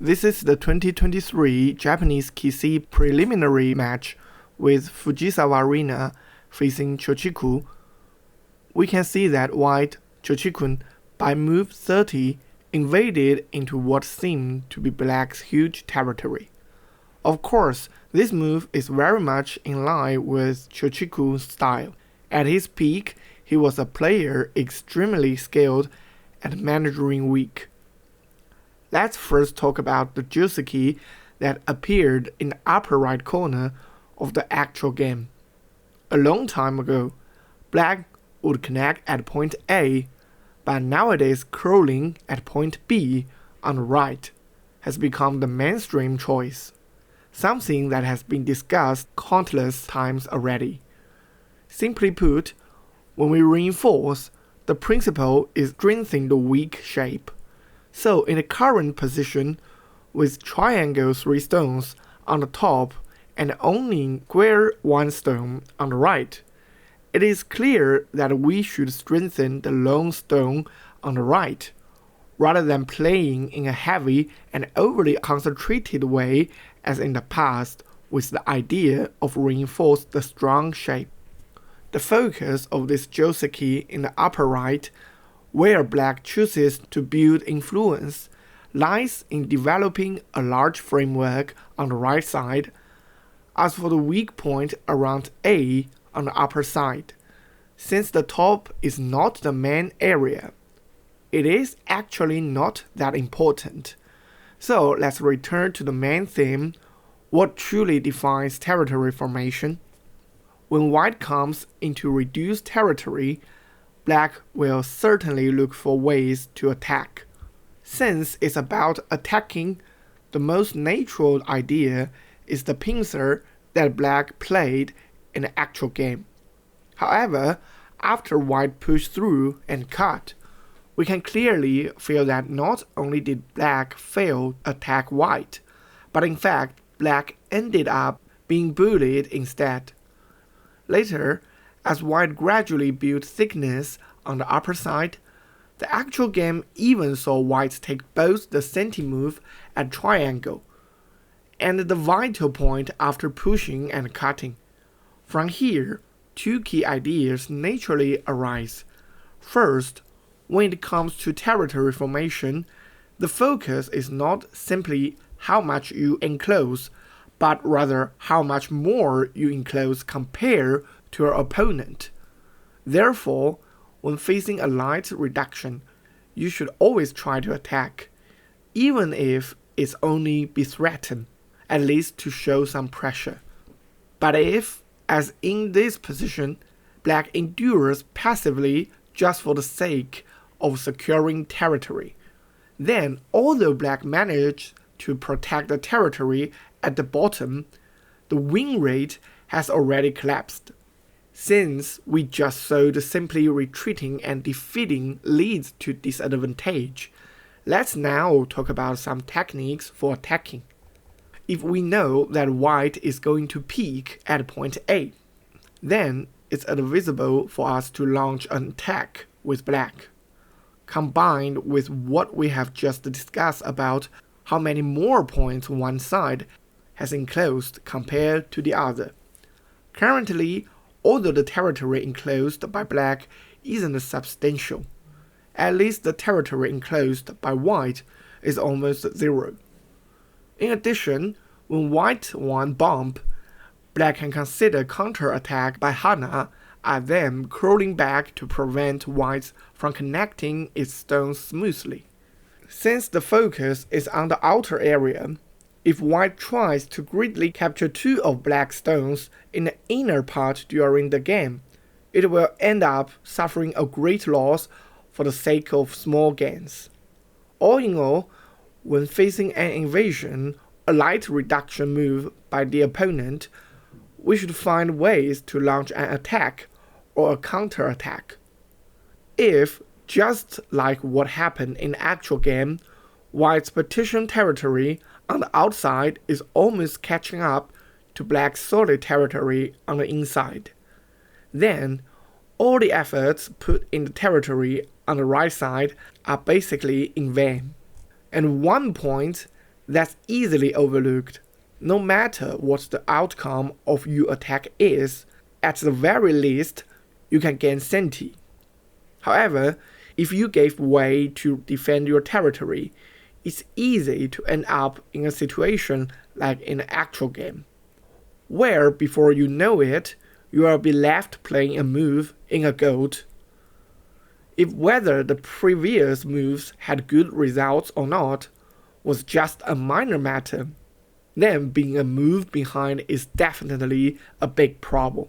This is the 2023 Japanese Kisei preliminary match with Fujisawa Rina facing Cho Chikun. We can see that white Cho Chikun, by move 30, invaded into what seemed to be black's huge territory. Of course, this move is very much in line with Cho Chikun's style. At his peak, he was a player extremely skilled and managing weak. Let's first talk about the joseki that appeared in the upper right corner of the actual game. A long time ago, black would connect at point A, but nowadays crawling at point B on the right has become the mainstream choice, something that has been discussed countless times already. Simply put, when we reinforce, the principle is strengthening the weak shape. So in the current position, with triangle 3 stones on the top and only square 1 stone on the right, it is clear that we should strengthen the long stone on the right, rather than playing in a heavy and overly concentrated way as in the past with the idea of reinforce the strong shape. The focus of this joseki in the upper right, where black chooses to build influence, lies in developing a large framework on the right side. As for the weak point around A on the upper side, since the top is not the main area, it is actually not that important. So let's return to the main theme, what truly defines territory formation. When white comes into reduced territory, black will certainly look for ways to attack. Since it's about attacking, the most natural idea is the pincer that black played in the actual game. However, after white pushed through and cut, we can clearly feel that not only did black fail to attack white, but in fact black ended up being bullied instead. Later, as white gradually built thickness on the upper side, the actual game even saw white take both the centi-move at triangle and the vital point after pushing and cutting. From here, two key ideas naturally arise. First, when it comes to territory formation, the focus is not simply how much you enclose, but rather how much more you enclose compared to your opponent. Therefore, when facing a light reduction, you should always try to attack, even if it's only be threatened, at least to show some pressure. But if, as in this position, black endures passively just for the sake of securing territory, then although black managed to protect the territory at the bottom, the win rate has already collapsed. Since we just saw the simply retreating and defeating leads to disadvantage, let's now talk about some techniques for attacking. If we know that white is going to peak at point A, then it's advisable for us to launch an attack with black, combined with what we have just discussed about how many more points one side has enclosed compared to the other. Currently, although the territory enclosed by black isn't substantial, at least the territory enclosed by white is almost zero. In addition, when white won bump, black can consider counter-attack by Hana at them crawling back to prevent white from connecting its stones smoothly. Since the focus is on the outer area, if white tries to greedily capture 2 of black's stones in the inner part during the game, it will end up suffering a great loss for the sake of small gains. All in all, when facing an invasion, a light reduction move by the opponent, we should find ways to launch an attack or a counter-attack. If, just like what happened in the actual game, white's partition territory on the outside is almost catching up to black's solid territory on the inside, then all the efforts put in the territory on the right side are basically in vain. And one point That's easily overlooked. No matter what the outcome of your attack is, at the very least, you can gain senti. However, if you gave way to defend your territory, it's easy to end up in a situation like in an actual game, where before you know it, you will be left playing a move in a goat. If whether the previous moves had good results or not was just a minor matter, then being a move behind is definitely a big problem.